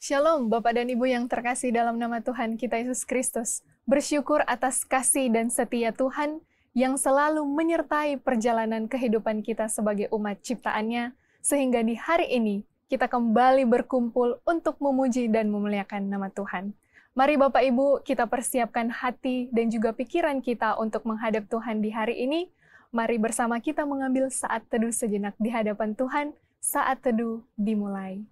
Shalom Bapak dan Ibu yang terkasih dalam nama Tuhan kita Yesus Kristus. Bersyukur atas kasih dan setia Tuhan yang selalu menyertai perjalanan kehidupan kita sebagai umat ciptaannya, sehingga di hari ini kita kembali berkumpul untuk memuji dan memuliakan nama Tuhan. Mari Bapak Ibu kita persiapkan hati dan juga pikiran kita untuk menghadap Tuhan di hari ini. Mari bersama kita mengambil saat teduh sejenak di hadapan Tuhan. Saat teduh dimulai.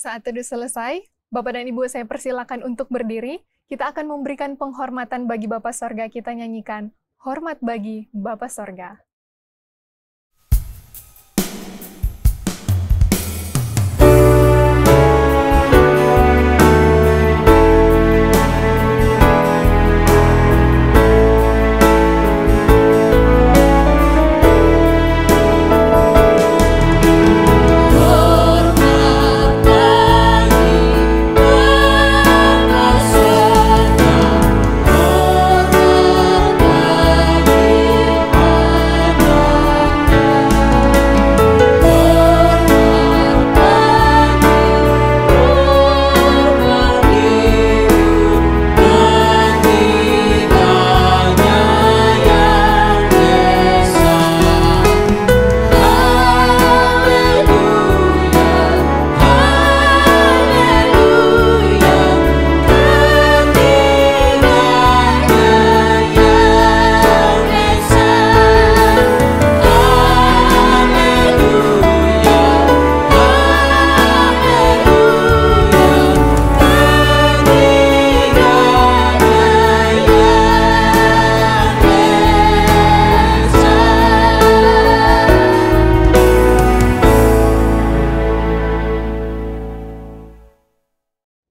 Saat teduh selesai, Bapak dan Ibu saya persilakan untuk berdiri. Kita akan memberikan penghormatan bagi Bapa Sorga. Kita nyanyikan Hormat bagi Bapa Sorga.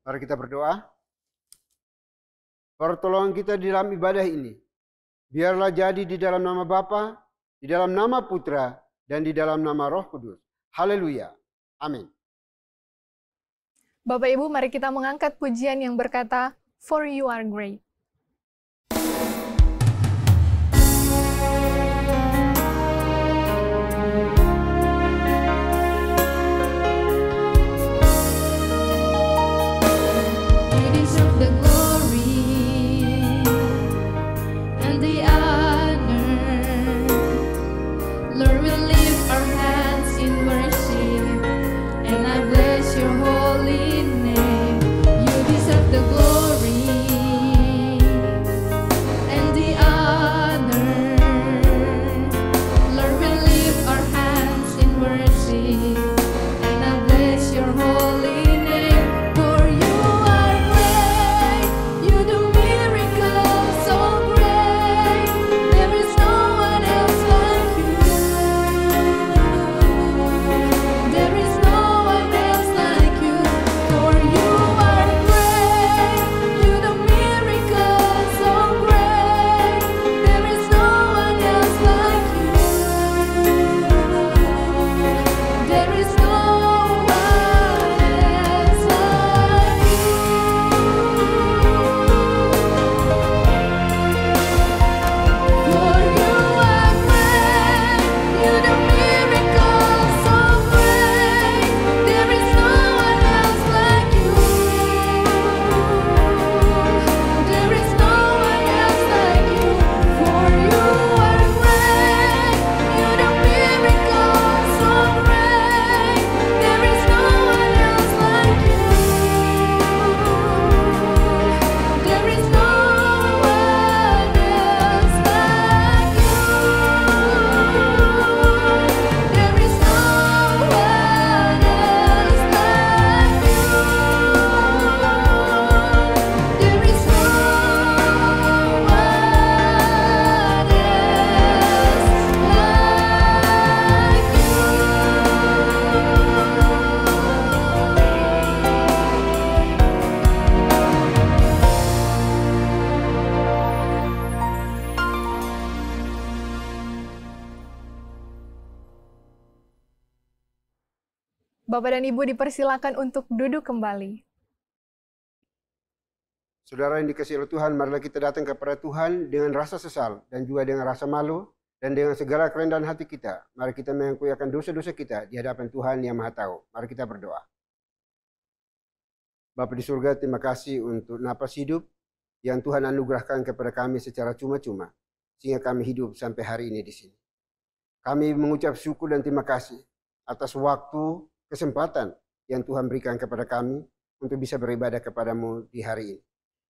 Mari kita berdoa. Pertolongan kita di dalam ibadah ini, biarlah jadi di dalam nama Bapa, di dalam nama Putra, dan di dalam nama Roh Kudus. Haleluya. Amin. Bapak Ibu, mari kita mengangkat pujian yang berkata, For you are great. Your holy name, you deserve the glory. Bapak dan Ibu dipersilakan untuk duduk kembali. Saudara yang dikasihi oleh Tuhan, marilah kita datang kepada Tuhan dengan rasa sesal dan juga dengan rasa malu dan dengan segala kerendahan hati kita. Mari kita mengakui akan dosa-dosa kita di hadapan Tuhan yang Maha Tahu. Mari kita berdoa. Bapa di surga, terima kasih untuk napas hidup yang Tuhan anugerahkan kepada kami secara cuma-cuma, sehingga kami hidup sampai hari ini di sini. Kami mengucap syukur dan terima kasih atas waktu, kesempatan yang Tuhan berikan kepada kami untuk bisa beribadah kepadamu di hari ini.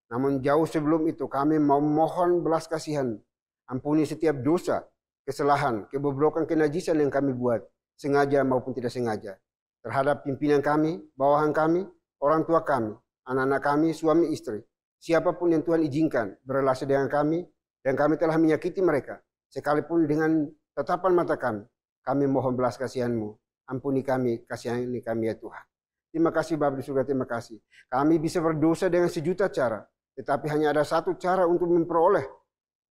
Namun jauh sebelum itu kami mau mohon belas kasihan, ampuni setiap dosa, kesalahan, kebobrokan, kenajisan yang kami buat, sengaja maupun tidak sengaja, terhadap pimpinan kami, bawahan kami, orang tua kami, anak-anak kami, suami istri, siapapun yang Tuhan izinkan berrelasi dengan kami, dan kami telah menyakiti mereka, sekalipun dengan tatapan mata kami mohon belas kasihan-Mu, ampuni kami, kasihani kami ya Tuhan. Terima kasih Bapa di surga, terima kasih. Kami bisa berdosa dengan sejuta cara, tetapi hanya ada satu cara untuk memperoleh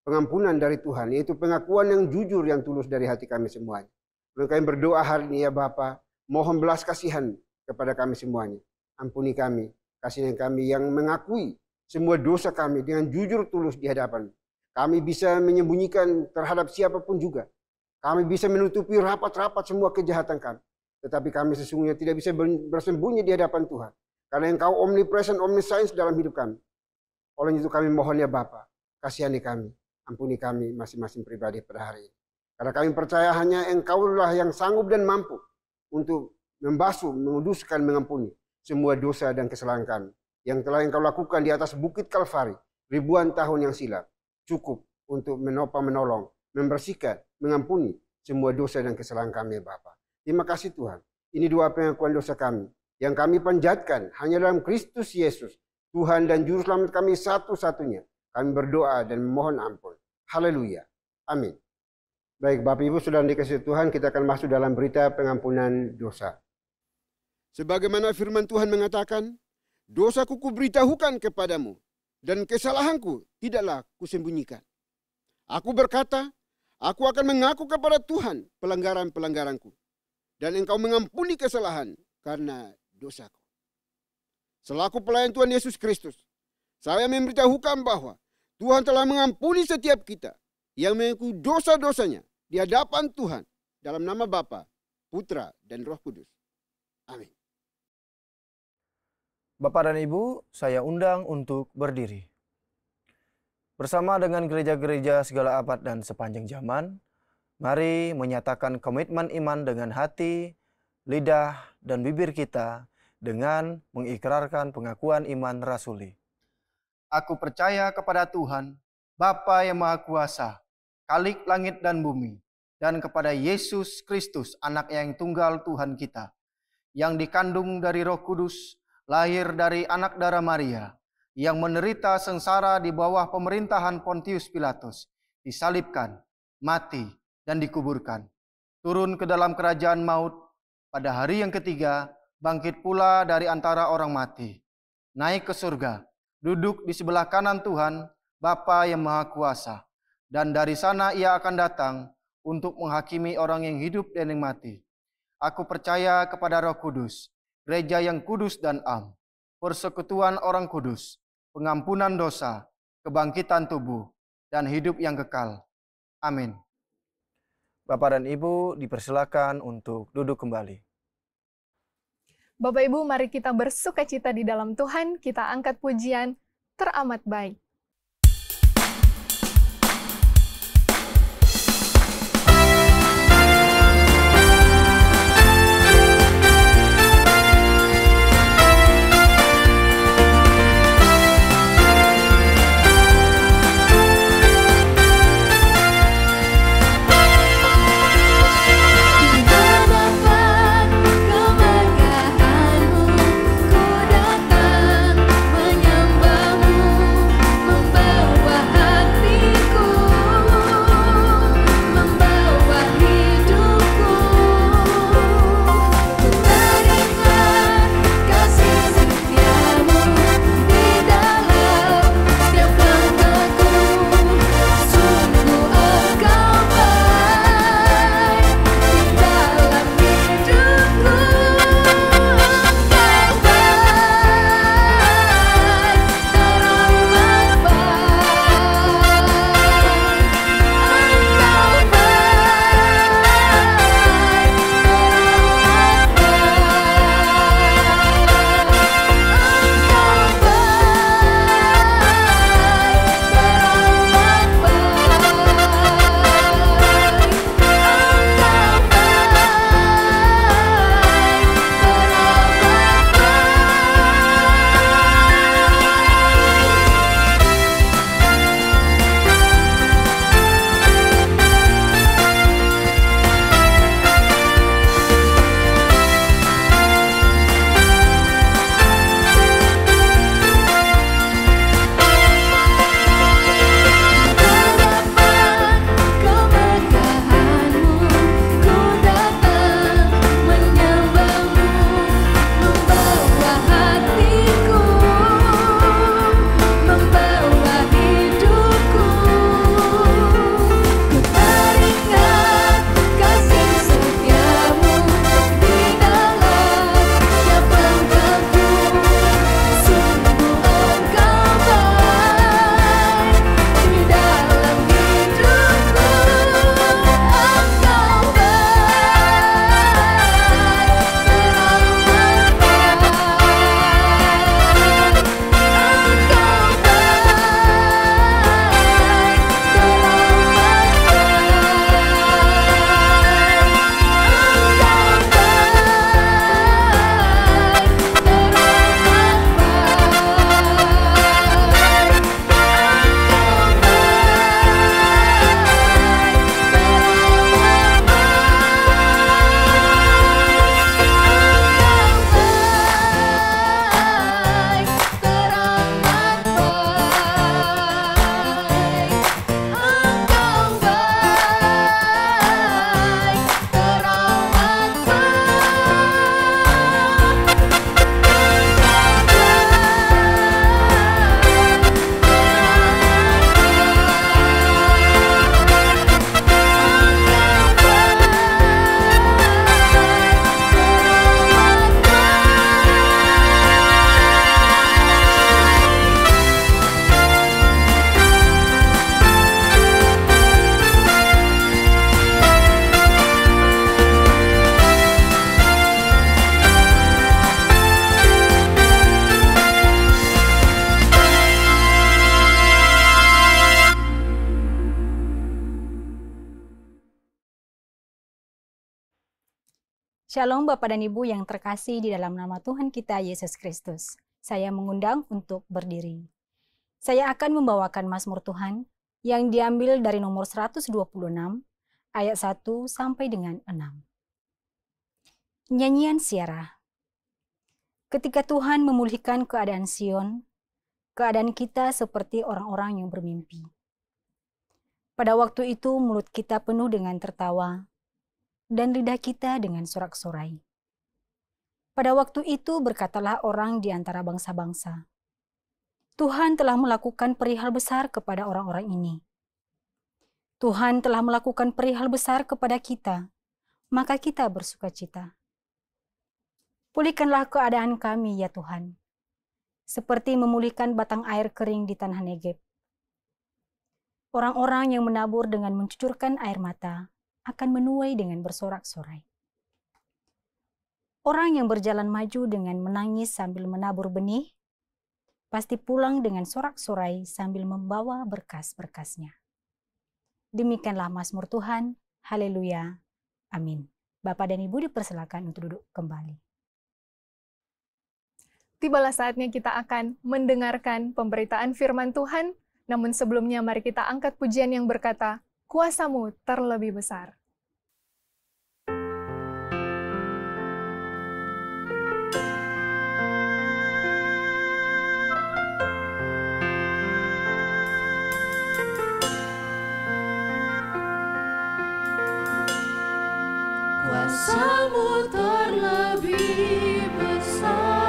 pengampunan dari Tuhan, yaitu pengakuan yang jujur, yang tulus dari hati kami semuanya. Lalu kami berdoa hari ini ya Bapa, mohon belas kasihan kepada kami semuanya. Ampuni kami, kasihan kami yang mengakui semua dosa kami dengan jujur tulus di hadapan. Kami bisa menyembunyikan terhadap siapapun juga. Kami bisa menutupi rapat-rapat semua kejahatan kami. Tetapi kami sesungguhnya tidak bisa bersembunyi di hadapan Tuhan. Karena Engkau omnipresent, omniscience dalam hidup kami. Oleh itu kami mohon ya Bapa, kasihani kami, ampuni kami masing-masing pribadi pada hari ini. Karena kami percaya hanya Engkaulah yang sanggup dan mampu untuk membasuh, menguduskan, mengampuni semua dosa dan kesalahan kami. Yang telah Engkau lakukan di atas bukit Kalvari ribuan tahun yang silam. Cukup untuk menopang, menolong, membersihkan, mengampuni semua dosa dan kesalahan kami Bapa. Terima kasih Tuhan. Ini doa pengakuan dosa kami yang kami panjatkan hanya dalam Kristus Yesus, Tuhan dan Juru Selamat kami satu-satunya. Kami berdoa dan memohon ampun. Haleluya. Amin. Baik Bapak Ibu Saudara dikasihi Tuhan, kita akan masuk dalam berita pengampunan dosa. Sebagaimana firman Tuhan mengatakan, dosaku kuberitahukan kepadamu, dan kesalahanku tidaklah kusembunyikan. Aku berkata, aku akan mengaku kepada Tuhan pelanggaran-pelanggaranku, dan Engkau mengampuni kesalahan karena dosaku. Selaku pelayan Tuhan Yesus Kristus, saya memberitahukan bahwa Tuhan telah mengampuni setiap kita yang mengakui dosa-dosanya di hadapan Tuhan dalam nama Bapa, Putra, dan Roh Kudus. Amin. Bapak dan Ibu, saya undang untuk berdiri. Bersama dengan gereja-gereja segala abad dan sepanjang zaman, mari menyatakan komitmen iman dengan hati, lidah, dan bibir kita dengan mengikrarkan pengakuan iman rasuli. Aku percaya kepada Tuhan, Bapa yang Maha Kuasa, Khalik langit dan bumi, dan kepada Yesus Kristus, Anak yang tunggal Tuhan kita, yang dikandung dari Roh Kudus, lahir dari anak darah Maria, yang menderita sengsara di bawah pemerintahan Pontius Pilatus, disalibkan, mati, dan dikuburkan. Turun ke dalam kerajaan maut, pada hari yang ketiga, bangkit pula dari antara orang mati. Naik ke surga, duduk di sebelah kanan Tuhan, Bapa yang Maha Kuasa. Dan dari sana ia akan datang untuk menghakimi orang yang hidup dan yang mati. Aku percaya kepada Roh Kudus, gereja yang kudus dan am, persekutuan orang kudus, pengampunan dosa, kebangkitan tubuh, dan hidup yang kekal. Amin. Bapak dan Ibu dipersilakan untuk duduk kembali. Bapak Ibu, mari kita bersukacita di dalam Tuhan, kita angkat pujian teramat baik. Menyembahmu Shalom Bapak dan Ibu yang terkasih di dalam nama Tuhan kita Yesus Kristus. Saya mengundang untuk berdiri. Saya akan membawakan Mazmur Tuhan yang diambil dari nomor 126 ayat 1 sampai dengan 6. Nyanyian Siarah. Ketika Tuhan memulihkan keadaan Sion, keadaan kita seperti orang-orang yang bermimpi. Pada waktu itu mulut kita penuh dengan tertawa, dan lidah kita dengan sorak-sorai. Pada waktu itu berkatalah orang di antara bangsa-bangsa, Tuhan telah melakukan perihal besar kepada orang-orang ini. Tuhan telah melakukan perihal besar kepada kita, maka kita bersukacita. Pulihkanlah keadaan kami, ya Tuhan, seperti memulihkan batang air kering di tanah Negeb. Orang-orang yang menabur dengan mencucurkan air mata akan menuai dengan bersorak-sorai. Orang yang berjalan maju dengan menangis sambil menabur benih, pasti pulang dengan sorak-sorai sambil membawa berkas-berkasnya. Demikianlah Mazmur Tuhan. Haleluya. Amin. Bapak dan Ibu dipersilakan untuk duduk kembali. Tibalah saatnya kita akan mendengarkan pemberitaan firman Tuhan, namun sebelumnya mari kita angkat pujian yang berkata, Kuasa-Mu terlebih besar. Kuasa-Mu terlebih besar.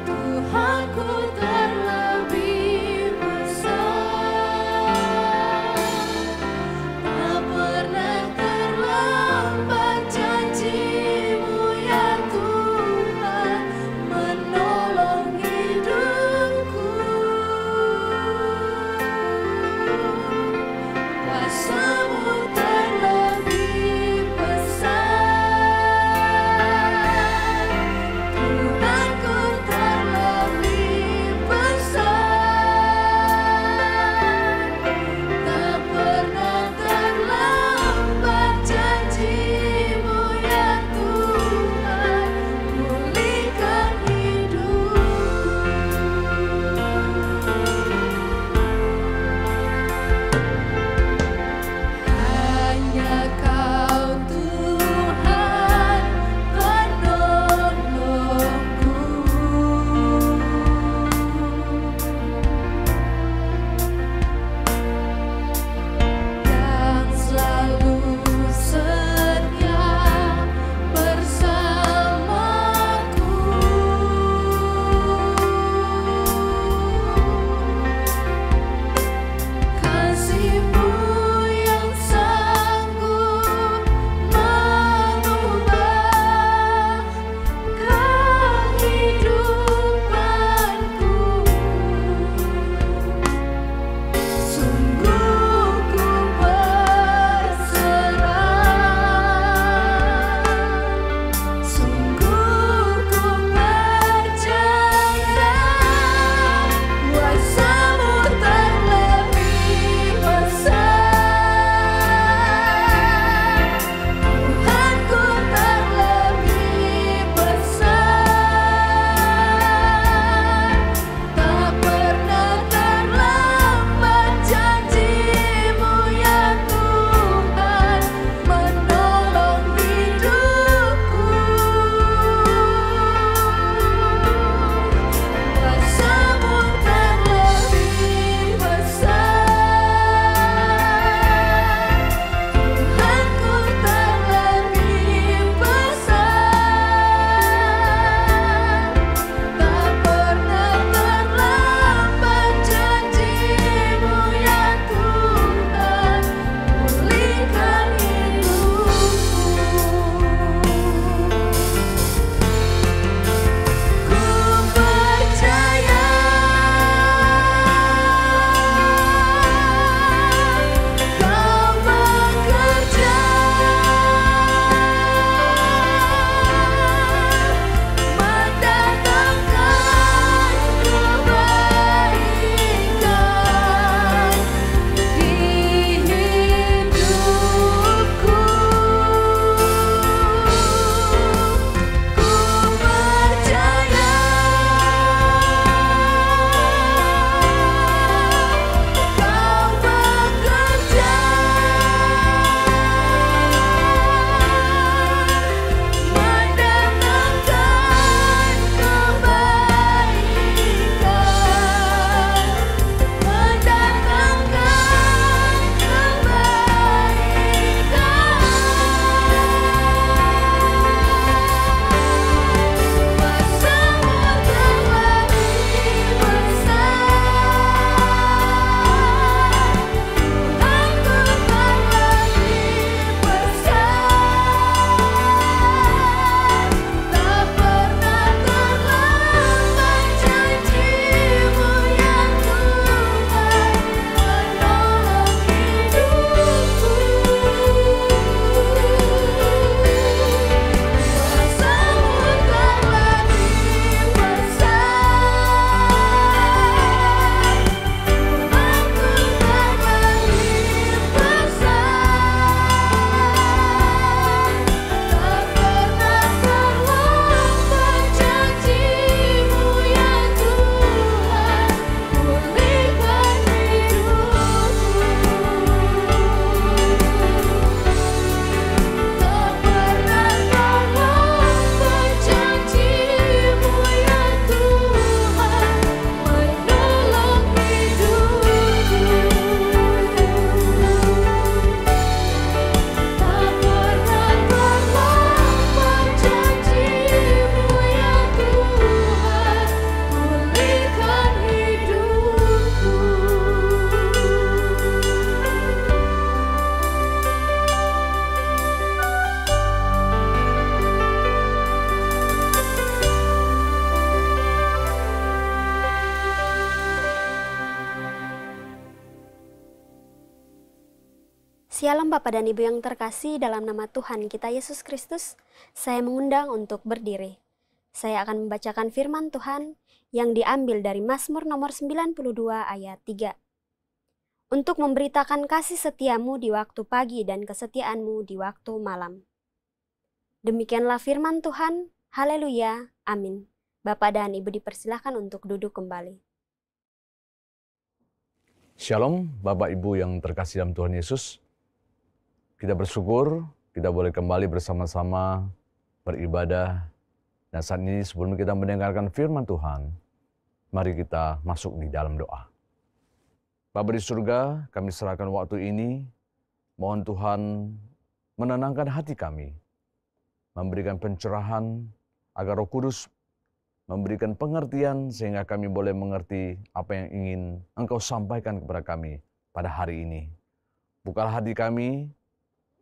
Kuasa-Mu terlebih besar. Shalom Bapak dan Ibu yang terkasih, dalam nama Tuhan kita Yesus Kristus, saya mengundang untuk berdiri. Saya akan membacakan firman Tuhan yang diambil dari Mazmur nomor 92 ayat 3. Untuk memberitakan kasih setiamu di waktu pagi dan kesetiaanmu di waktu malam. Demikianlah firman Tuhan, haleluya, amin. Bapak dan Ibu dipersilahkan untuk duduk kembali. Shalom Bapak Ibu yang terkasih dalam Tuhan Yesus. Kita bersyukur kita boleh kembali bersama-sama beribadah. Dan saat ini sebelum kita mendengarkan firman Tuhan, mari kita masuk di dalam doa. Bapa di surga, kami serahkan waktu ini, mohon Tuhan menenangkan hati kami, memberikan pencerahan agar Roh Kudus memberikan pengertian sehingga kami boleh mengerti apa yang ingin Engkau sampaikan kepada kami pada hari ini. Bukalah hati kami,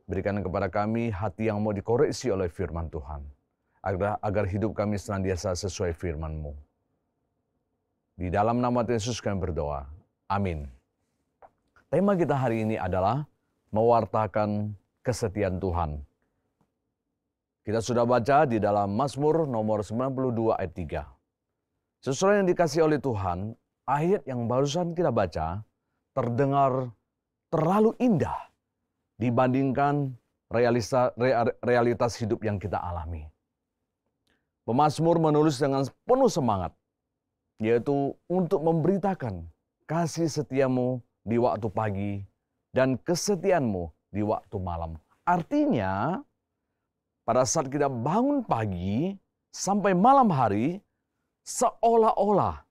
berikan kepada kami hati yang mau dikoreksi oleh firman Tuhan, agar hidup kami senantiasa sesuai firman-Mu. Di dalam nama Yesus kami berdoa. Amin. Tema kita hari ini adalah mewartakan kesetiaan Tuhan. Kita sudah baca di dalam Mazmur nomor 92 ayat 3. Sesuai yang dikasih oleh Tuhan, ayat yang barusan kita baca terdengar terlalu indah dibandingkan realitas hidup yang kita alami. Pemazmur menulis dengan penuh semangat, yaitu untuk memberitakan kasih setiamu di waktu pagi dan kesetiaanmu di waktu malam. Artinya, pada saat kita bangun pagi sampai malam hari, seolah-olah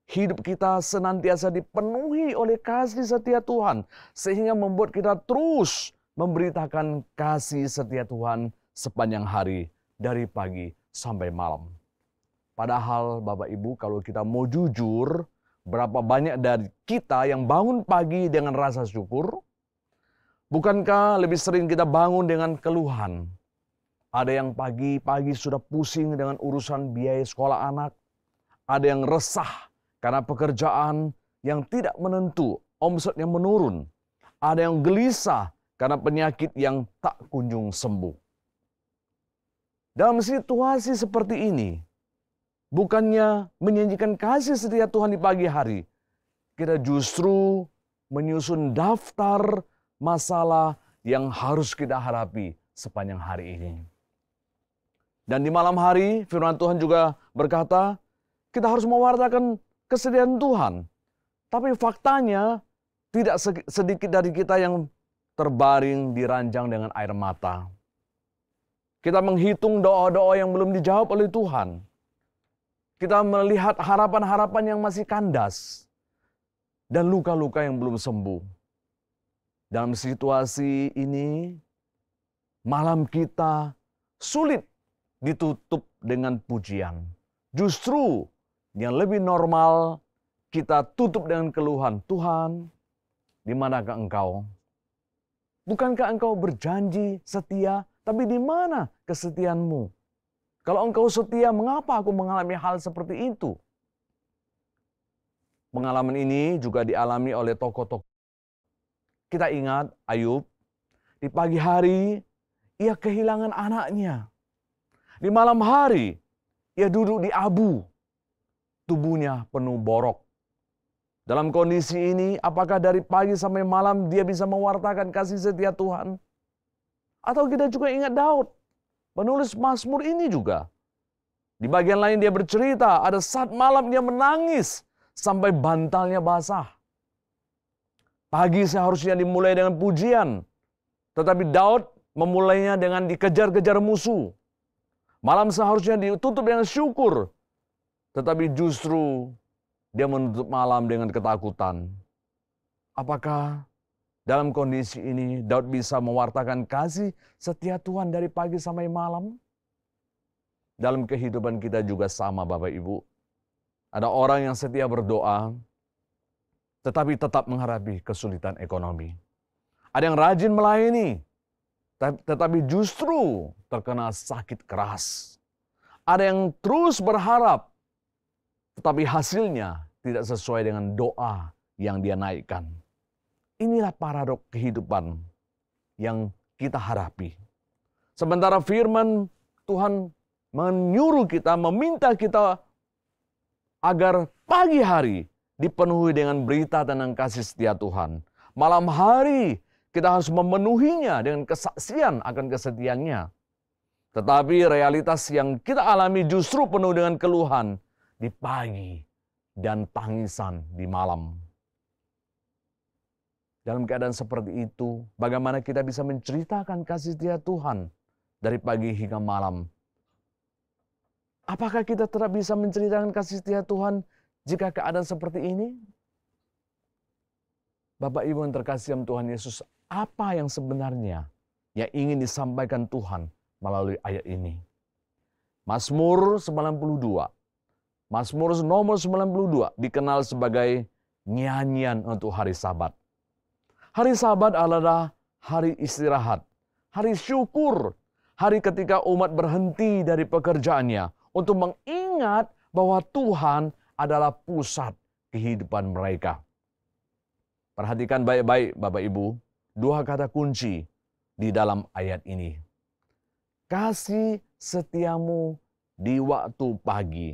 hidup kita senantiasa dipenuhi oleh kasih setia Tuhan, sehingga membuat kita terus memberitakan kasih setia Tuhan sepanjang hari, dari pagi sampai malam. Padahal Bapak Ibu, kalau kita mau jujur, berapa banyak dari kita yang bangun pagi dengan rasa syukur? Bukankah lebih sering kita bangun dengan keluhan? Ada yang pagi-pagi sudah pusing dengan urusan biaya sekolah anak. Ada yang resah karena pekerjaan yang tidak menentu, omsetnya menurun. Ada yang gelisah karena penyakit yang tak kunjung sembuh. Dalam situasi seperti ini, bukannya menyanyikan kasih setia Tuhan di pagi hari, kita justru menyusun daftar masalah yang harus kita hadapi sepanjang hari ini. Dan di malam hari, firman Tuhan juga berkata, kita harus mewartakan kesediaan Tuhan. Tapi faktanya, tidak sedikit dari kita yang terbaring di ranjang dengan air mata. Kita menghitung doa-doa yang belum dijawab oleh Tuhan. Kita melihat harapan-harapan yang masih kandas. Dan luka-luka yang belum sembuh. Dalam situasi ini, malam kita sulit ditutup dengan pujian. Justru yang lebih normal kita tutup dengan keluhan. Tuhan, di manakah Engkau? Bukankah Engkau berjanji setia, tapi di mana kesetiaanmu? Kalau Engkau setia, mengapa aku mengalami hal seperti itu? Pengalaman ini juga dialami oleh tokoh-tokoh. Kita ingat Ayub, di pagi hari ia kehilangan anaknya. Di malam hari ia duduk di abu. Tubuhnya penuh borok. Dalam kondisi ini, apakah dari pagi sampai malam dia bisa mewartakan kasih setia Tuhan? Atau kita juga ingat Daud, penulis Mazmur ini juga. Di bagian lain dia bercerita, ada saat malam dia menangis sampai bantalnya basah. Pagi seharusnya dimulai dengan pujian, tetapi Daud memulainya dengan dikejar-kejar musuh. Malam seharusnya ditutup dengan syukur, tetapi justru dia menutup malam dengan ketakutan. Apakah dalam kondisi ini Daud bisa mewartakan kasih setia Tuhan dari pagi sampai malam? Dalam kehidupan kita juga sama Bapak Ibu. Ada orang yang setia berdoa, tetapi tetap menghadapi kesulitan ekonomi. Ada yang rajin melayani, tetapi justru terkena sakit keras. Ada yang terus berharap, tetapi hasilnya tidak sesuai dengan doa yang dia naikkan. Inilah paradok kehidupan. yang kita hadapi. Sementara firman Tuhan menyuruh kita, meminta kita agar pagi hari dipenuhi dengan berita tentang kasih setia Tuhan. Malam hari kita harus memenuhinya dengan kesaksian akan kesetiaannya. Tetapi realitas yang kita alami justru penuh dengan keluhan di pagi dan tangisan di malam. Dalam keadaan seperti itu, bagaimana kita bisa menceritakan kasih setia Tuhan dari pagi hingga malam? Apakah kita tetap bisa menceritakan kasih setia Tuhan jika keadaan seperti ini? Bapak Ibu yang terkasih dalam Tuhan Yesus, apa yang sebenarnya yang ingin disampaikan Tuhan melalui ayat ini? Mazmur 92. Mazmur nomor 92 dikenal sebagai nyanyian untuk hari Sabat. Hari Sabat adalah hari istirahat, hari syukur, hari ketika umat berhenti dari pekerjaannya untuk mengingat bahwa Tuhan adalah pusat kehidupan mereka. Perhatikan baik-baik Bapak Ibu, dua kata kunci di dalam ayat ini. Kasih setiamu di waktu pagi.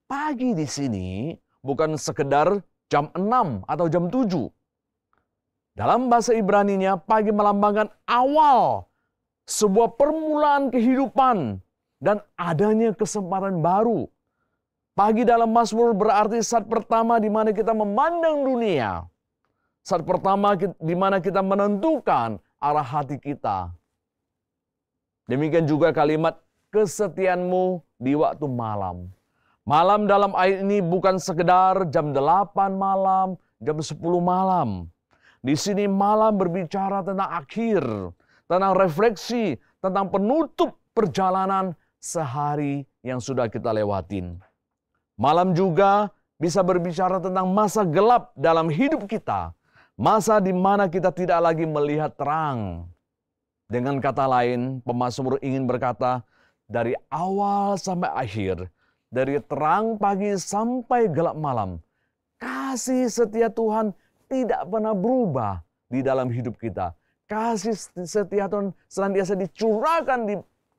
Pagi di sini bukan sekedar jam 6 atau jam 7. Dalam bahasa Ibraninya, pagi melambangkan awal sebuah permulaan kehidupan dan adanya kesempatan baru. Pagi dalam Mazmur berarti saat pertama di mana kita memandang dunia. Saat pertama di mana kita menentukan arah hati kita. Demikian juga kalimat kesetiaanmu di waktu malam. Malam dalam ayat ini bukan sekedar jam 8 malam, jam 10 malam. Di sini malam berbicara tentang akhir, tentang refleksi, tentang penutup perjalanan sehari yang sudah kita lewatin. Malam juga bisa berbicara tentang masa gelap dalam hidup kita. Masa di mana kita tidak lagi melihat terang. Dengan kata lain, pemazmur ingin berkata, dari awal sampai akhir, dari terang pagi sampai gelap malam, kasih setia Tuhan tidak pernah berubah di dalam hidup kita. Kasih setia Tuhan senantiasa dicurahkan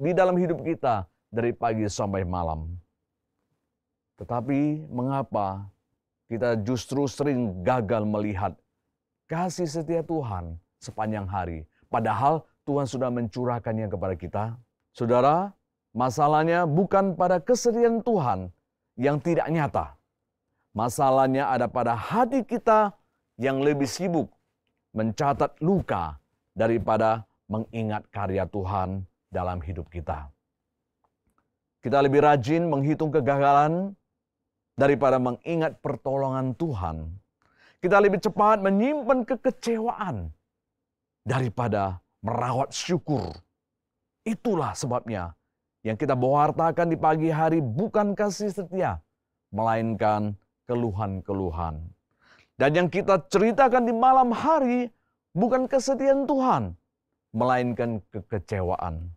di dalam hidup kita dari pagi sampai malam. Tetapi mengapa kita justru sering gagal melihat kasih setia Tuhan sepanjang hari? Padahal Tuhan sudah mencurahkannya kepada kita. Saudara, masalahnya bukan pada kesetiaan Tuhan yang tidak nyata. Masalahnya ada pada hati kita yang lebih sibuk mencatat luka daripada mengingat karya Tuhan dalam hidup kita. Kita lebih rajin menghitung kegagalan daripada mengingat pertolongan Tuhan. Kita lebih cepat menyimpan kekecewaan daripada merawat syukur. Itulah sebabnya yang kita wartakan di pagi hari bukan kasih setia, melainkan keluhan-keluhan. Dan yang kita ceritakan di malam hari bukan kesetiaan Tuhan, melainkan kekecewaan.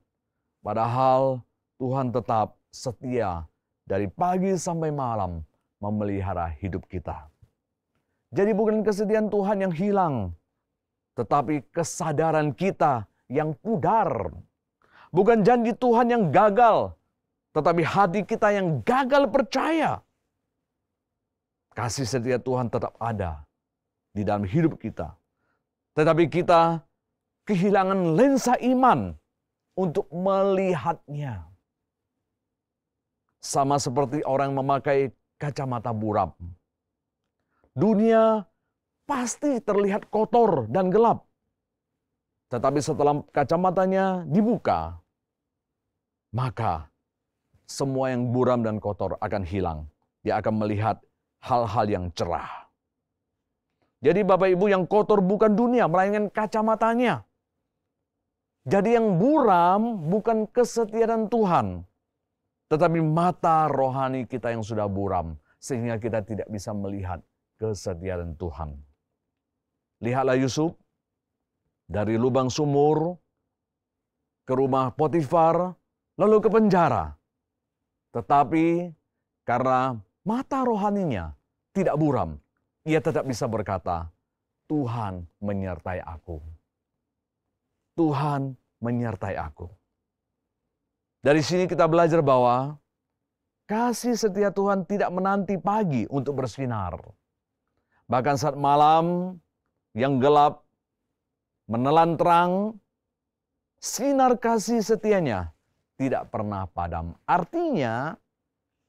Padahal Tuhan tetap setia dari pagi sampai malam memelihara hidup kita. Jadi bukan kesetiaan Tuhan yang hilang, tetapi kesadaran kita yang pudar. Bukan janji Tuhan yang gagal, tetapi hati kita yang gagal percaya. Kasih setia Tuhan tetap ada di dalam hidup kita. Tetapi kita kehilangan lensa iman untuk melihatnya. Sama seperti orang memakai kacamata buram. Dunia pasti terlihat kotor dan gelap. Tetapi setelah kacamatanya dibuka, maka semua yang buram dan kotor akan hilang. Dia akan melihat hal-hal yang cerah. Jadi Bapak Ibu, yang kotor bukan dunia, melainkan kacamatanya. Jadi yang buram bukan kesetiaan Tuhan, tetapi mata rohani kita yang sudah buram, sehingga kita tidak bisa melihat kesetiaan Tuhan. Lihatlah Yusuf, dari lubang sumur ke rumah Potifar, lalu ke penjara. Tetapi karena mata rohaninya tidak buram, ia tetap bisa berkata, Tuhan menyertai aku. Tuhan menyertai aku. Dari sini kita belajar bahwa kasih setia Tuhan tidak menanti pagi untuk bersinar. Bahkan saat malam yang gelap menelan terang, sinar kasih setianya tidak pernah padam. Artinya,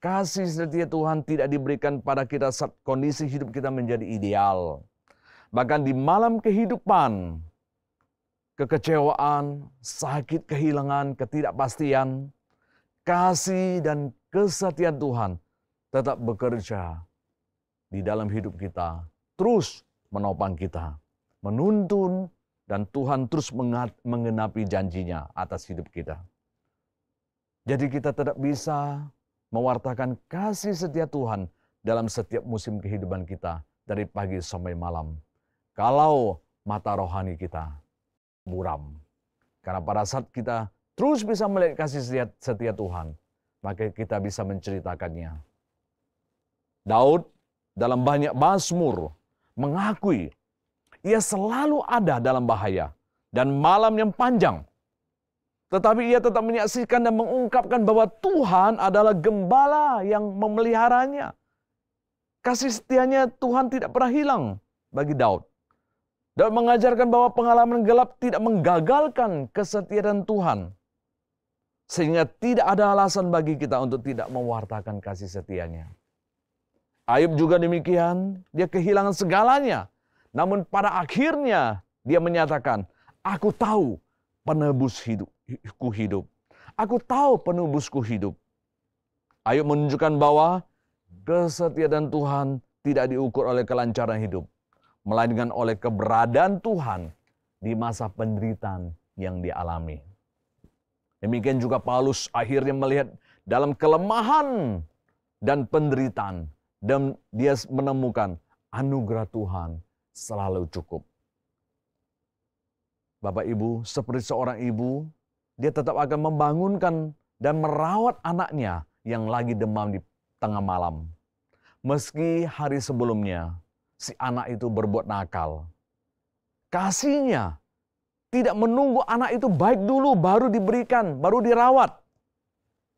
kasih setia Tuhan tidak diberikan pada kita saat kondisi hidup kita menjadi ideal. Bahkan di malam kehidupan, kekecewaan, sakit, kehilangan, ketidakpastian, kasih dan kesetiaan Tuhan tetap bekerja di dalam hidup kita, terus menopang kita, menuntun, dan Tuhan terus menggenapi janjinya atas hidup kita. Jadi kita tetap bisa mewartakan kasih setia Tuhan dalam setiap musim kehidupan kita, dari pagi sampai malam. Kalau mata rohani kita buram. Karena pada saat kita terus bisa melihat kasih setia Tuhan, maka kita bisa menceritakannya. Daud dalam banyak mazmur mengakui ia selalu ada dalam bahaya dan malam yang panjang. Tetapi ia tetap menyaksikan dan mengungkapkan bahwa Tuhan adalah gembala yang memeliharanya. Kasih setianya Tuhan tidak pernah hilang bagi Daud. Dan mengajarkan bahwa pengalaman gelap tidak menggagalkan kesetiaan Tuhan. Sehingga tidak ada alasan bagi kita untuk tidak mewartakan kasih setianya. Ayub juga demikian, dia kehilangan segalanya. Namun pada akhirnya dia menyatakan, aku tahu penebusku hidup. Aku tahu penebusku hidup. Ayub menunjukkan bahwa kesetiaan Tuhan tidak diukur oleh kelancaran hidup, melainkan oleh keberadaan Tuhan di masa penderitaan yang dialami. Demikian juga Paulus akhirnya melihat dalam kelemahan dan penderitaan, dan dia menemukan anugerah Tuhan selalu cukup. Bapak Ibu, seperti seorang ibu, dia tetap akan membangunkan dan merawat anaknya yang lagi demam di tengah malam. Meski hari sebelumnya si anak itu berbuat nakal. Kasihnya tidak menunggu anak itu baik dulu, baru diberikan, baru dirawat.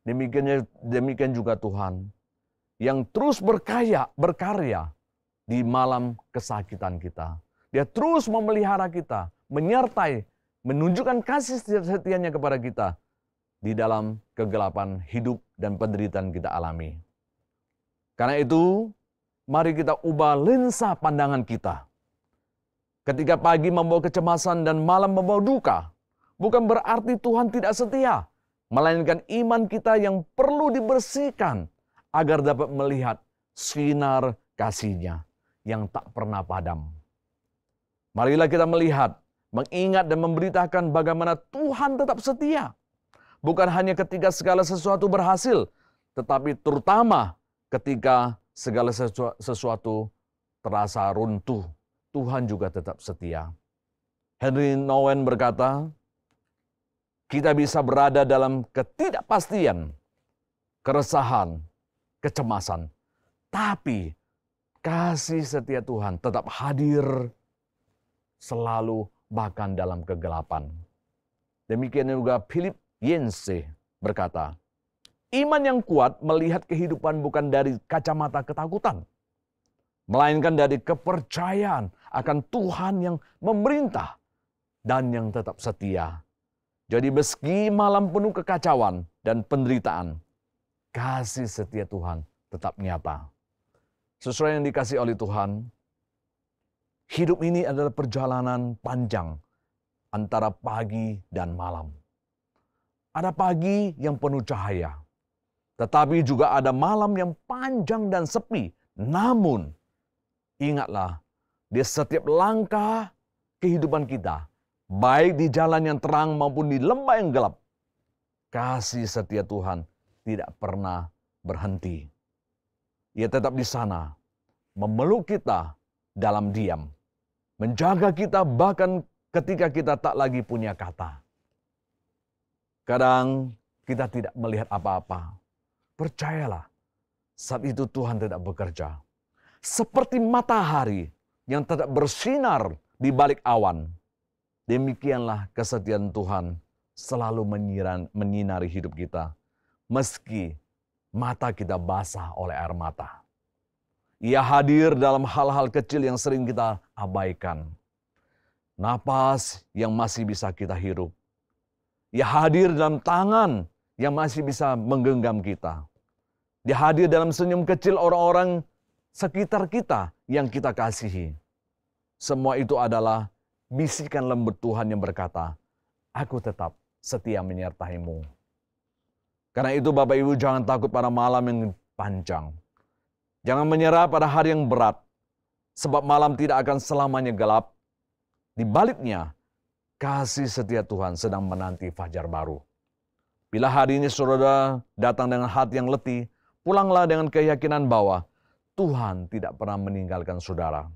Demikian juga Tuhan yang terus berkarya di malam kesakitan kita. Dia terus memelihara kita, menyertai, menunjukkan kasih setianya kepada kita di dalam kegelapan hidup dan penderitaan kita alami. Karena itu, mari kita ubah lensa pandangan kita. Ketika pagi membawa kecemasan dan malam membawa duka, bukan berarti Tuhan tidak setia, melainkan iman kita yang perlu dibersihkan agar dapat melihat sinar kasih-Nya yang tak pernah padam. Marilah kita melihat, mengingat dan memberitakan bagaimana Tuhan tetap setia. Bukan hanya ketika segala sesuatu berhasil, tetapi terutama ketika segala sesuatu terasa runtuh, Tuhan juga tetap setia. Henry Nouwen berkata, kita bisa berada dalam ketidakpastian, keresahan, kecemasan, tapi kasih setia Tuhan tetap hadir selalu, bahkan dalam kegelapan. Demikian juga Philip Yancey berkata, iman yang kuat melihat kehidupan bukan dari kacamata ketakutan, melainkan dari kepercayaan akan Tuhan yang memerintah dan yang tetap setia. Jadi meski malam penuh kekacauan dan penderitaan, kasih setia Tuhan tetap nyata. Sesuai yang dikasih oleh Tuhan, hidup ini adalah perjalanan panjang antara pagi dan malam. Ada pagi yang penuh cahaya, tetapi juga ada malam yang panjang dan sepi. Namun, ingatlah, di setiap langkah kehidupan kita, baik di jalan yang terang maupun di lembah yang gelap, kasih setia Tuhan tidak pernah berhenti. Ia tetap di sana, memeluk kita dalam diam, menjaga kita bahkan ketika kita tak lagi punya kata. Kadang kita tidak melihat apa-apa. Percayalah, saat itu Tuhan tetap bekerja. Seperti matahari yang tetap bersinar di balik awan. Demikianlah kesetiaan Tuhan selalu menyinari hidup kita, meski mata kita basah oleh air mata. Ia hadir dalam hal-hal kecil yang sering kita abaikan. Napas yang masih bisa kita hirup. Ia hadir dalam tangan yang masih bisa menggenggam kita. Dia hadir dalam senyum kecil orang-orang sekitar kita yang kita kasihi. Semua itu adalah bisikan lembut Tuhan yang berkata, "Aku tetap setia menyertaimu." Karena itu Bapak Ibu jangan takut pada malam yang panjang. Jangan menyerah pada hari yang berat, sebab malam tidak akan selamanya gelap. Di baliknya, kasih setia Tuhan sedang menanti fajar baru. Bila hari ini saudara datang dengan hati yang letih, pulanglah dengan keyakinan bahwa Tuhan tidak pernah meninggalkan saudara.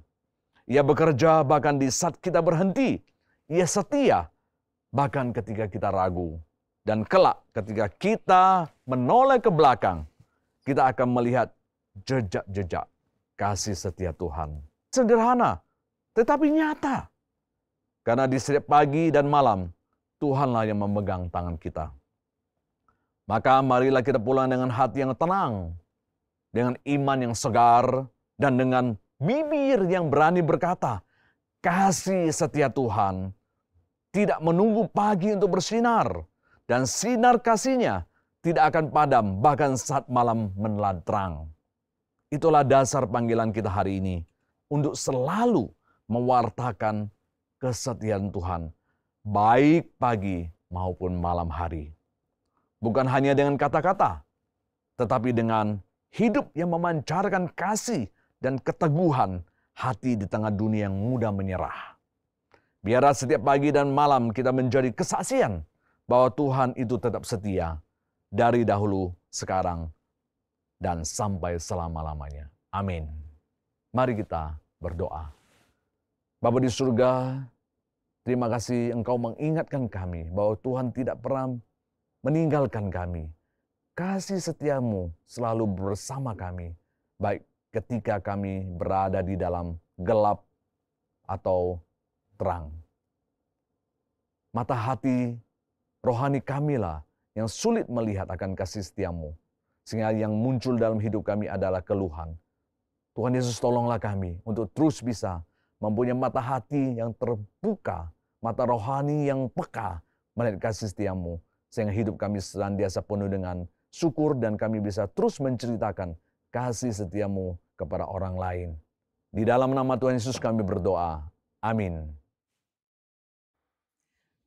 Ia bekerja bahkan di saat kita berhenti. Ia setia bahkan ketika kita ragu. Dan kelak ketika kita menoleh ke belakang, kita akan melihat jejak-jejak kasih setia Tuhan. Sederhana, tetapi nyata. Karena di setiap pagi dan malam, Tuhanlah yang memegang tangan kita. Maka marilah kita pulang dengan hati yang tenang, dengan iman yang segar, dan dengan bibir yang berani berkata, kasih setia Tuhan tidak menunggu pagi untuk bersinar, dan sinar kasih-Nya tidak akan padam bahkan saat malam menelan terang. Itulah dasar panggilan kita hari ini, untuk selalu mewartakan kesetiaan Tuhan, baik pagi maupun malam hari. Bukan hanya dengan kata-kata, tetapi dengan hidup yang memancarkan kasih dan keteguhan hati di tengah dunia yang mudah menyerah. Biarlah setiap pagi dan malam kita menjadi kesaksian bahwa Tuhan itu tetap setia dari dahulu, sekarang, dan sampai selama-lamanya. Amin. Mari kita berdoa. Bapa di surga, terima kasih Engkau mengingatkan kami bahwa Tuhan tidak pernah meninggalkan kami. Kasih setiamu selalu bersama kami, baik ketika kami berada di dalam gelap atau terang. Mata hati rohani kamilah yang sulit melihat akan kasih setiamu, sehingga yang muncul dalam hidup kami adalah keluhan. Tuhan Yesus, tolonglah kami untuk terus bisa mempunyai mata hati yang terbuka, mata rohani yang peka melihat kasih setiamu, sehingga hidup kami senantiasa penuh dengan syukur dan kami bisa terus menceritakan kasih setiamu kepada orang lain. Di dalam nama Tuhan Yesus kami berdoa. Amin.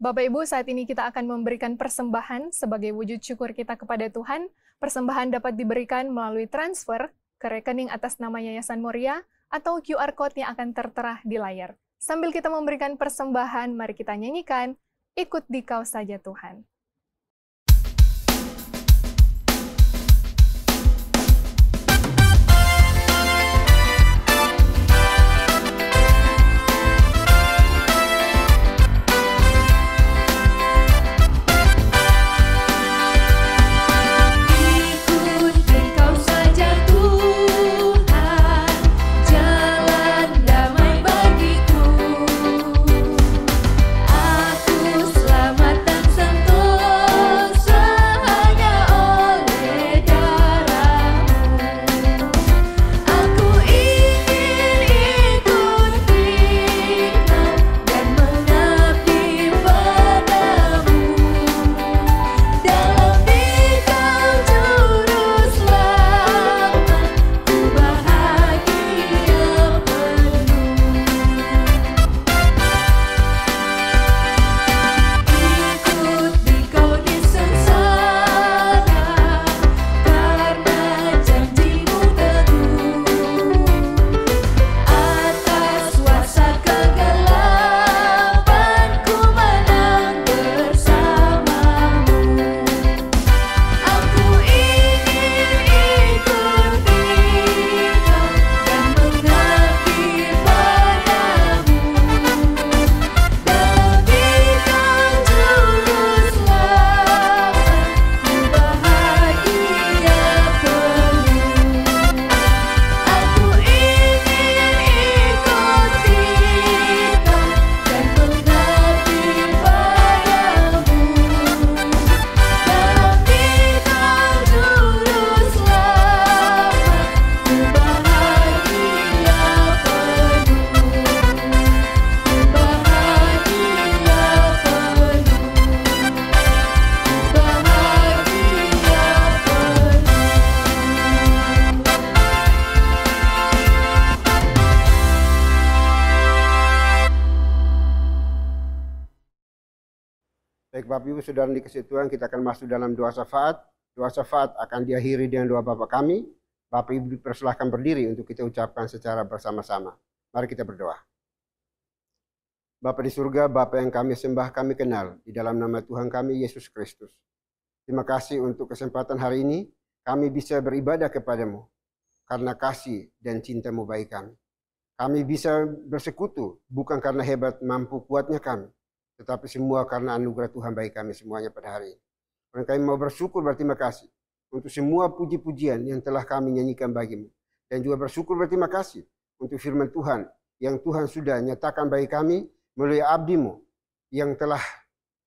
Bapak Ibu, saat ini kita akan memberikan persembahan sebagai wujud syukur kita kepada Tuhan. Persembahan dapat diberikan melalui transfer ke rekening atas nama Yayasan Moria atau QR Code yang akan tertera di layar. Sambil kita memberikan persembahan, mari kita nyanyikan Ikut Dikau Saja Tuhan. Sentuh Baik Bapak Ibu Saudara dikasihi Tuhan, kita akan masuk dalam doa syafaat. Doa syafaat akan diakhiri dengan doa Bapa kami. Bapak Ibu dipersilahkan berdiri untuk kita ucapkan secara bersama-sama. Mari kita berdoa. Bapa di surga, Bapa yang kami sembah, kami kenal. Di dalam nama Tuhan kami, Yesus Kristus. Terima kasih untuk kesempatan hari ini. Kami bisa beribadah kepadamu. Karena kasih dan cinta-Mu bagi kami. Kami bisa bersekutu, bukan karena hebat mampu kuatnya kami. Tetapi semua karena anugerah Tuhan bagi kami semuanya pada hari ini. Dan kami mau bersyukur berterima kasih untuk semua puji-pujian yang telah kami nyanyikan bagimu. Dan juga bersyukur berterima kasih untuk firman Tuhan yang Tuhan sudah nyatakan bagi kami melalui abdi-Mu yang telah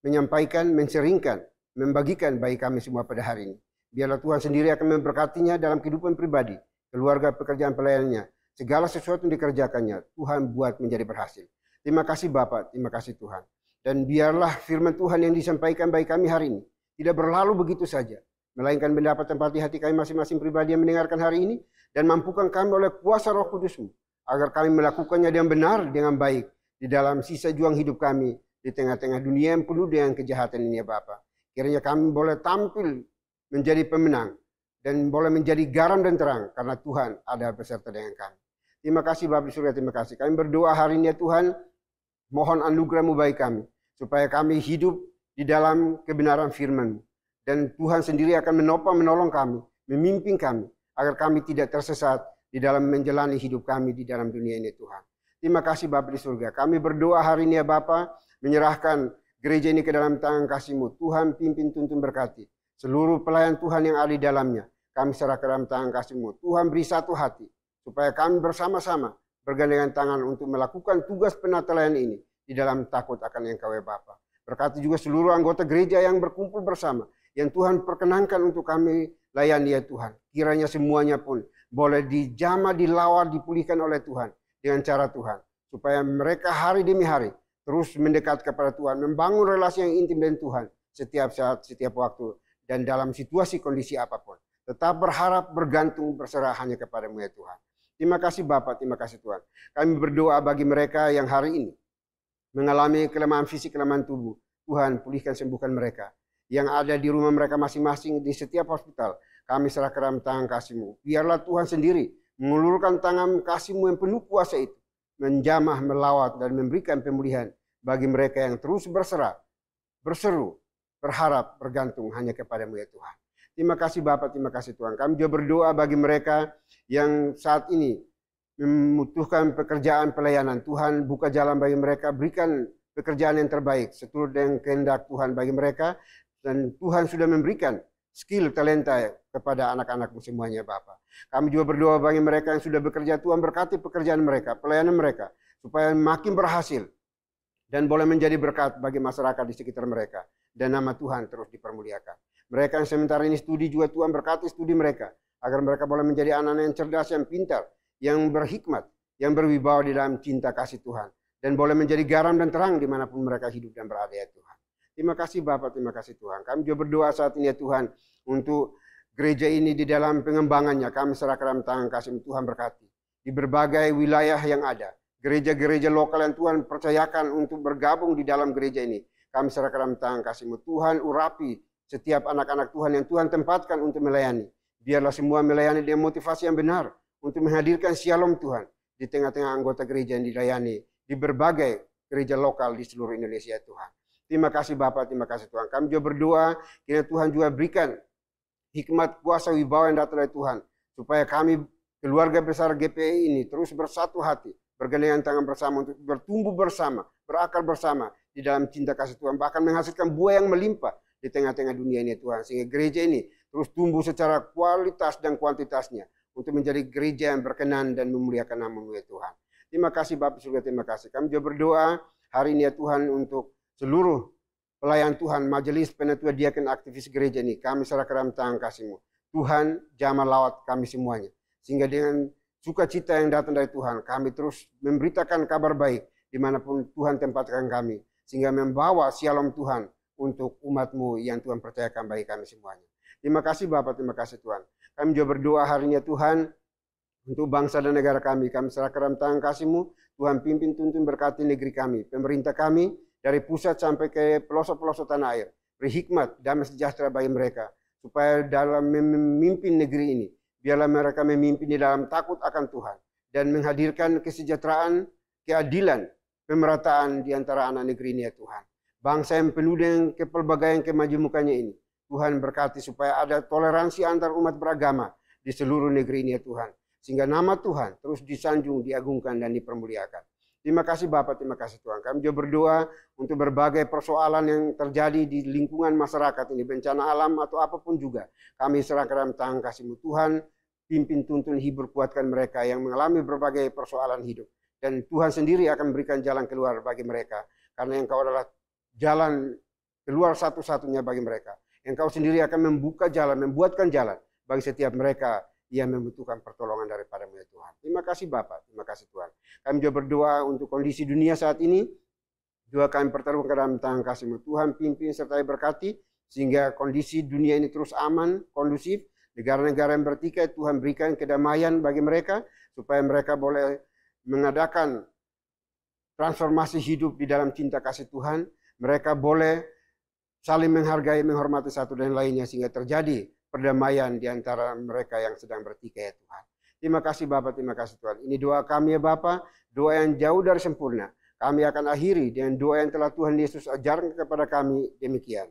menyampaikan, menseringkan, membagikan bagi kami semua pada hari ini. Biarlah Tuhan sendiri akan memberkatinya dalam kehidupan pribadi, keluarga, pekerjaan pelayanannya. Segala sesuatu yang dikerjakannya, Tuhan buat menjadi berhasil. Terima kasih Bapak, terima kasih Tuhan. Dan biarlah firman Tuhan yang disampaikan bagi kami hari ini tidak berlalu begitu saja, melainkan mendapat tempat di hati kami masing-masing pribadi yang mendengarkan hari ini, dan mampukan kami oleh kuasa Roh Kudus-Mu, agar kami melakukannya dengan benar, dengan baik, di dalam sisa juang hidup kami, di tengah-tengah dunia yang penuh dengan kejahatan ini ya Bapa. Kiranya kami boleh tampil menjadi pemenang, dan boleh menjadi garam dan terang, karena Tuhan ada beserta dengan kami. Terima kasih Bapa di surga, terima kasih. Kami berdoa hari ini ya Tuhan, mohon anugerah-Mu bagi kami, supaya kami hidup di dalam kebenaran firman-Mu. Dan Tuhan sendiri akan menopang, menolong kami, memimpin kami, agar kami tidak tersesat di dalam menjalani hidup kami di dalam dunia ini Tuhan. Terima kasih Bapa di surga. Kami berdoa hari ini ya Bapa, menyerahkan gereja ini ke dalam tangan kasih-Mu. Tuhan pimpin, tuntun, berkati. Seluruh pelayan Tuhan yang ada di dalamnya, kami serahkan ke dalam tangan kasih-Mu. Tuhan beri satu hati, supaya kami bersama-sama bergandengan tangan untuk melakukan tugas penatelayan ini di dalam takut akan Engkau ya Bapa. Berkati juga seluruh anggota gereja yang berkumpul bersama, yang Tuhan perkenankan untuk kami layani ya Tuhan. Kiranya semuanya pun boleh dijamah, dilawat, dipulihkan oleh Tuhan dengan cara Tuhan. Supaya mereka hari demi hari terus mendekat kepada Tuhan, membangun relasi yang intim dengan Tuhan setiap saat, setiap waktu, dan dalam situasi kondisi apapun. Tetap berharap, bergantung, berserah hanya kepada-Mu ya Tuhan. Terima kasih Bapa, terima kasih Tuhan. Kami berdoa bagi mereka yang hari ini mengalami kelemahan fisik, kelemahan tubuh. Tuhan pulihkan, sembuhkan mereka. Yang ada di rumah mereka masing-masing, di setiap hospital, kami serahkan ke dalam tangan kasih-Mu. Biarlah Tuhan sendiri mengulurkan tangan kasih-Mu yang penuh kuasa itu, menjamah, melawat, dan memberikan pemulihan bagi mereka yang terus berserah, berseru, berharap, bergantung hanya kepada-Mu ya Tuhan. Terima kasih Bapak, terima kasih Tuhan. Kami juga berdoa bagi mereka yang saat ini membutuhkan pekerjaan pelayanan. Tuhan buka jalan bagi mereka, berikan pekerjaan yang terbaik seturut dengan kehendak Tuhan bagi mereka. Dan Tuhan sudah memberikan skill, talenta kepada anak-anak-Mu semuanya Bapa. Kami juga berdoa bagi mereka yang sudah bekerja. Tuhan berkati pekerjaan mereka, pelayanan mereka, supaya makin berhasil dan boleh menjadi berkat bagi masyarakat di sekitar mereka. Dan nama Tuhan terus dipermuliakan. Mereka yang sementara ini studi juga, Tuhan berkati studi mereka, agar mereka boleh menjadi anak-anak yang cerdas, yang pintar, yang berhikmat, yang berwibawa di dalam cinta kasih Tuhan. Dan boleh menjadi garam dan terang dimanapun mereka hidup dan berada ya Tuhan. Terima kasih Bapak, terima kasih Tuhan. Kami juga berdoa saat ini ya Tuhan, untuk gereja ini di dalam pengembangannya. Kami serahkan dalam tangan kasih Tuhan, berkati. Di berbagai wilayah yang ada, gereja-gereja lokal yang Tuhan percayakan untuk bergabung di dalam gereja ini, kami serahkan dalam tangan kasih-Mu. Tuhan urapi setiap anak-anak Tuhan yang Tuhan tempatkan untuk melayani. Biarlah semua melayani dengan motivasi yang benar, untuk menghadirkan shalom Tuhan di tengah-tengah anggota gereja yang dilayani di berbagai gereja lokal di seluruh Indonesia Tuhan. Terima kasih Bapak, terima kasih Tuhan. Kami juga berdoa kiranya Tuhan juga berikan hikmat, kuasa, wibawa yang datang dari Tuhan, supaya kami keluarga besar GPI ini terus bersatu hati, bergandengan tangan bersama untuk bertumbuh bersama, berakar bersama di dalam cinta kasih Tuhan, bahkan menghasilkan buah yang melimpah di tengah-tengah dunia ini Tuhan, sehingga gereja ini terus tumbuh secara kualitas dan kuantitasnya untuk menjadi gereja yang berkenan dan memuliakan nama-Mu ya Tuhan. Terima kasih Bapak surga, terima kasih. Kami juga berdoa hari ini ya Tuhan untuk seluruh pelayan Tuhan, majelis penatua diaken aktivis gereja ini. Kami serahkan dalam tangan kasih-Mu. Tuhan jamah lawat kami semuanya. Sehingga dengan sukacita yang datang dari Tuhan, kami terus memberitakan kabar baik dimanapun Tuhan tempatkan kami. Sehingga membawa shalom Tuhan untuk umat-Mu yang Tuhan percayakan bagi kami semuanya. Terima kasih Bapak, terima kasih Tuhan. Kami juga berdoa hari ini ya Tuhan, untuk bangsa dan negara kami. Kami serahkan dalam tangan kasih-Mu. Tuhan pimpin, tuntun, berkati negeri kami, pemerintah kami, dari pusat sampai ke pelosok-pelosok tanah air. Beri hikmat, damai sejahtera bagi mereka, supaya dalam memimpin negeri ini, biarlah mereka memimpin di dalam takut akan Tuhan, dan menghadirkan kesejahteraan, keadilan, pemerataan di antara anak negeri ini ya Tuhan. Bangsa yang penuh dengan kepelbagaian kemajemukannya ini, Tuhan berkati supaya ada toleransi antar umat beragama di seluruh negeri ini ya Tuhan. Sehingga nama Tuhan terus disanjung, diagungkan, dan dipermuliakan. Terima kasih Bapak, terima kasih Tuhan. Kami juga berdoa untuk berbagai persoalan yang terjadi di lingkungan masyarakat ini, bencana alam atau apapun juga. Kami serahkan dalam tangan kasih-Mu Tuhan, pimpin, tuntun, hibur, kuatkan mereka yang mengalami berbagai persoalan hidup. Dan Tuhan sendiri akan memberikan jalan keluar bagi mereka. Karena Engkau adalah jalan keluar satu-satunya bagi mereka. Engkau sendiri akan membuka jalan, membuatkan jalan bagi setiap mereka yang membutuhkan pertolongan daripada-Mu ya Tuhan. Terima kasih Bapak, terima kasih Tuhan. Kami juga berdoa untuk kondisi dunia saat ini. Juga kami pertaruhkan ke dalam tangan kasih-Mu Tuhan, pimpin serta berkati, sehingga kondisi dunia ini terus aman, kondusif. Negara-negara yang bertikai, Tuhan berikan kedamaian bagi mereka, supaya mereka boleh mengadakan transformasi hidup di dalam cinta kasih Tuhan. Mereka boleh saling menghargai, menghormati satu dan lainnya, sehingga terjadi perdamaian di antara mereka yang sedang bertikai ya Tuhan. Terima kasih Bapak, terima kasih Tuhan. Ini doa kami ya Bapak, doa yang jauh dari sempurna. Kami akan akhiri dengan doa yang telah Tuhan Yesus ajarkan kepada kami demikian.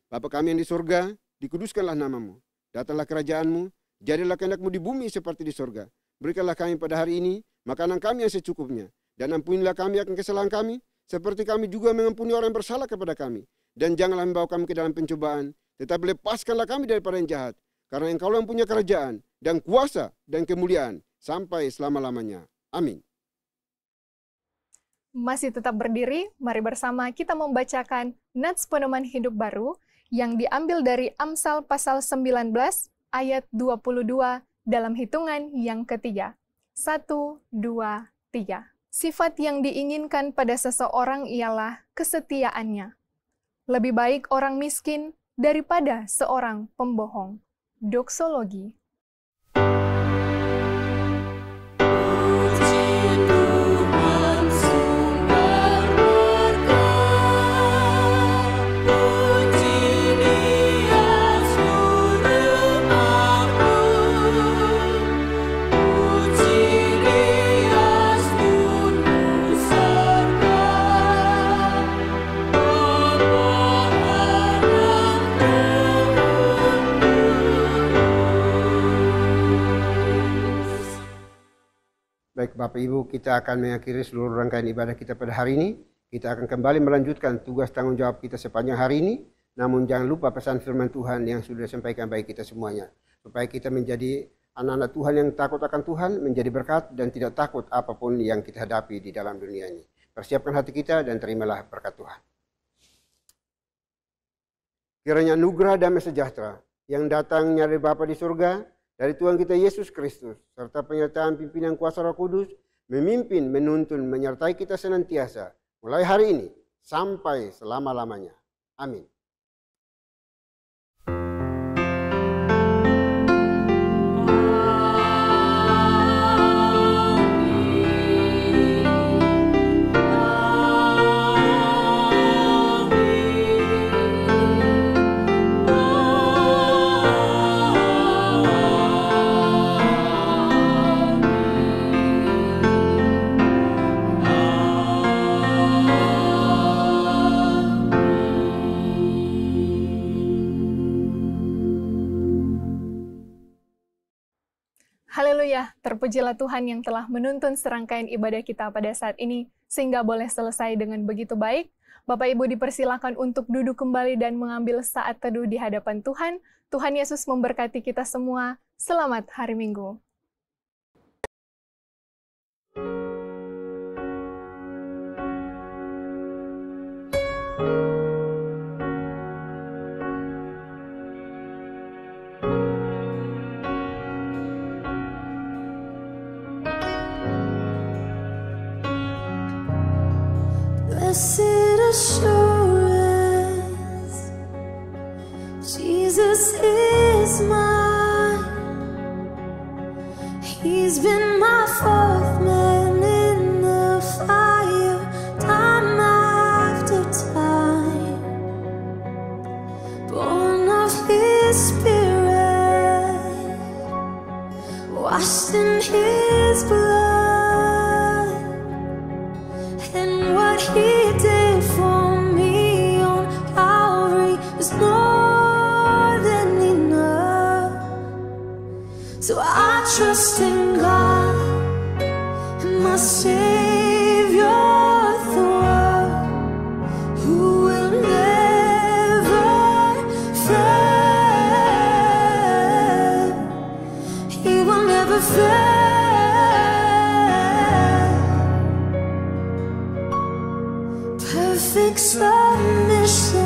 Bapa kami yang di surga, dikuduskanlah nama-Mu. Datanglah kerajaan-Mu, jadilah kehendak-Mu di bumi seperti di surga. Berikanlah kami pada hari ini makanan kami yang secukupnya. Dan ampunilah kami akan kesalahan kami, seperti kami juga mengampuni orang yang bersalah kepada kami. Dan janganlah membawa kami ke dalam pencobaan, tetapi lepaskanlah kami daripada yang jahat. Karena Engkau yang punya kerajaan, dan kuasa, dan kemuliaan, sampai selama-lamanya. Amin. Masih tetap berdiri, mari bersama kita membacakan Nats Pedoman Hidup Baru yang diambil dari Amsal pasal 19 ayat 22 dalam hitungan yang ketiga. 1, 2, 3. Sifat yang diinginkan pada seseorang ialah kesetiaannya. Lebih baik orang miskin daripada seorang pembohong. Doksologi. Baik Bapak Ibu, kita akan mengakhiri seluruh rangkaian ibadah kita pada hari ini. Kita akan kembali melanjutkan tugas tanggung jawab kita sepanjang hari ini. Namun jangan lupa pesan firman Tuhan yang sudah disampaikan bagi kita semuanya. Supaya kita menjadi anak-anak Tuhan yang takut akan Tuhan, menjadi berkat dan tidak takut apapun yang kita hadapi di dalam dunia ini. Persiapkan hati kita dan terimalah berkat Tuhan. Kiranya anugerah damai sejahtera yang datangnya dari Bapa di surga, dari Tuhan kita Yesus Kristus, serta penyertaan pimpinan kuasa Roh Kudus, memimpin, menuntun, menyertai kita senantiasa, mulai hari ini, sampai selama-lamanya. Amin. Haleluya, terpujilah Tuhan yang telah menuntun serangkaian ibadah kita pada saat ini, sehingga boleh selesai dengan begitu baik. Bapak Ibu dipersilakan untuk duduk kembali dan mengambil saat teduh di hadapan Tuhan. Tuhan Yesus memberkati kita semua. Selamat hari Minggu. Blessed assurance, Jesus is mine. He's been my fourth man in the fire, time after He did for me on Calvary is more than enough. So I trust in God, my Savior, the one who will never fail. He will never fail. Perfect submission,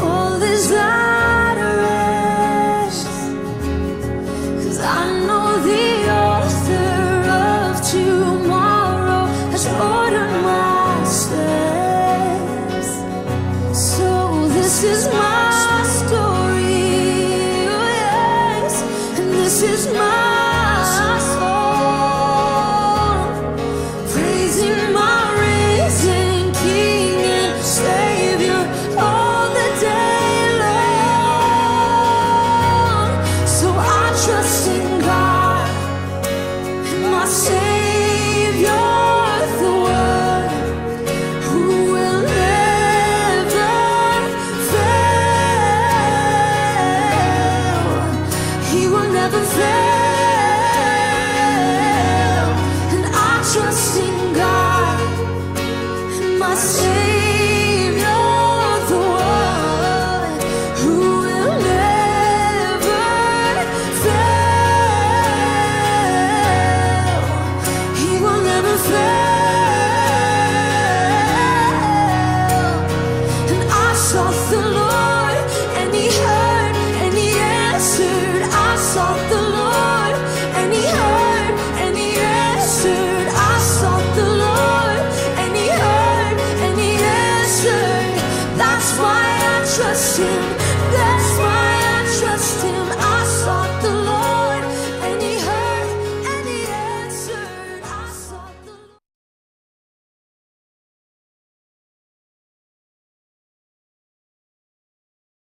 all desire to rest. 'Cause I know the author of tomorrow has ordered my steps. So this is my story, oh yes, and this is my song, praising my risen King and Savior all the day long. So I trust in God, my Savior, the one who will never fail. He will never fail. And I trust in God, my Savior, the one who will never fail. He will never fail. And I sought the Lord, and He heard, and He answered. I sought the Lord, and He heard, and He answered. I sought the Lord, and He heard, and He answered. That's why I trust Him.